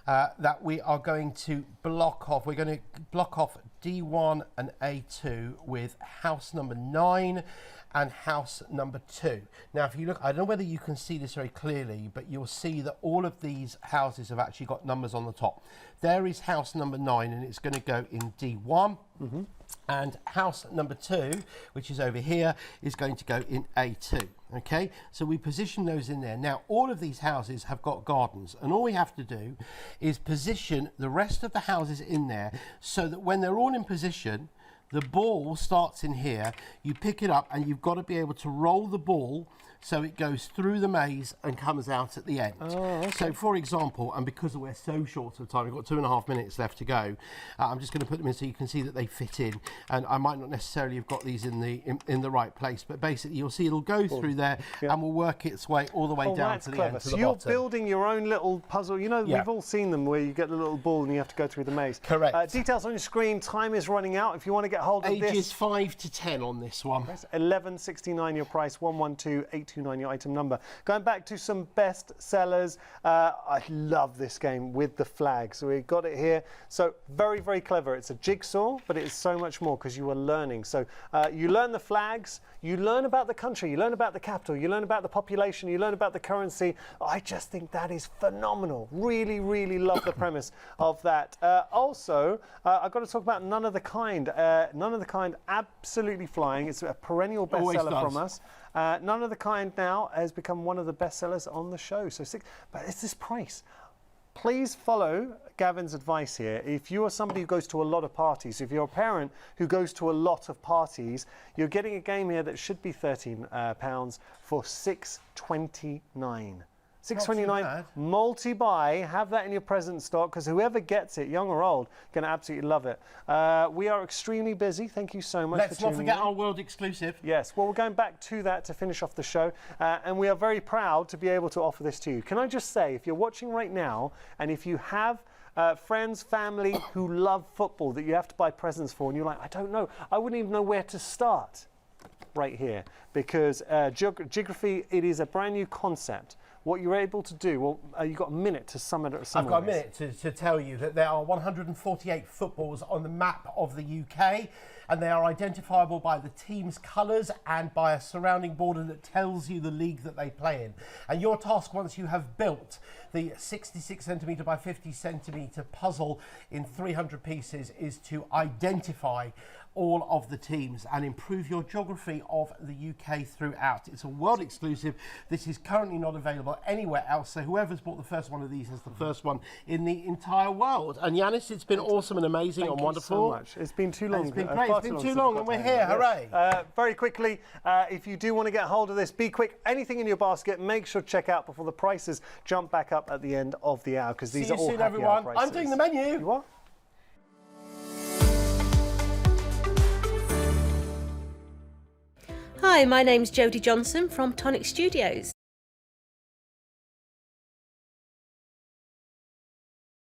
that we are going to block off. We're going to block off D1 and A2 with house number 9 and house number 2. Now, if you look, I don't know whether you can see this very clearly, but you'll see that all of these houses have actually got numbers on the top. There is house number 9, and it's going to go in D1. And house number 2, which is over here, is going to go in A2. Okay, so we position those in there. Now, all of these houses have got gardens, and all we have to do is position the rest of the houses in there so that when they're all in position, the ball starts in here, you pick it up, and you've got to be able to roll the ball so it goes through the maze and comes out at the end. Oh, okay. So, for example, and because we're so short of time, we've got 2.5 minutes left to go, I'm just going to put them in so you can see that they fit in. And I might not necessarily have got these in the right place, but basically you'll see it'll go through there and will work its way all the way down to the clever. end, to so the you're bottom. building your own little puzzle. You know, we've all seen them where you get the little ball and you have to go through the maze. Correct. Details on your screen. Time is running out. If you want to get hold of this. Ages 5 to 10 on this one. 11.69 your price, 112.829 your item number. Going back to some best sellers, I love this game with the flag. So we've got it here. So very, very clever. It's a jigsaw, but it is so much more because you are learning. So you learn the flags, you learn about the country, you learn about the capital, you learn about the population, you learn about the currency. I just think that is phenomenal. Really, really love the premise of that. Also, I've got to talk about None of the Kind. None of the Kind, absolutely flying. It's a perennial bestseller from us. None of the Kind now has become one of the best sellers on the show. So but it's this price. Please follow Gavin's advice here. If you are somebody who goes to a lot of parties, if you're a parent who goes to a lot of parties, you're getting a game here that should be £13 for £6.29. £6.29 multi-buy. Have that in your present stock because whoever gets it, young or old, going to absolutely love it. We are extremely busy. Thank you so much for tuning in. Let's not forget our world exclusive. Yes, well, we're going back to that to finish off the show, and we are very proud to be able to offer this to you. Can I just say, if you're watching right now, and if you have friends, family who love football that you have to buy presents for, and you're like, I don't know, I wouldn't even know where to start, right here, because geography, it is a brand new concept. What you're able to do, well, you've got a minute to sum it up. I've got a minute to tell you that there are 148 footballs on the map of the UK, and they are identifiable by the team's colours and by a surrounding border that tells you the league that they play in. And your task, once you have built the 66 centimetre by 50 centimetre puzzle in 300 pieces, is to identify all of the teams and improve your geography of the UK throughout. It's a world exclusive. This is currently not available anywhere else, so whoever's bought the first one of these is the first one in the entire world. And Yanis, it's been awesome and amazing and wonderful. Thank you so much. It's been too long. It's been great. It's been too long and we're here. Hooray. Very quickly, if you do want to get hold of this, be quick. Anything in your basket, make sure to check out before the prices jump back up at the end of the hour, because these are all soon, happy everyone. hour prices. I'm doing the menu. You are? Hi, my name's Jodie Johnson from Tonic Studios.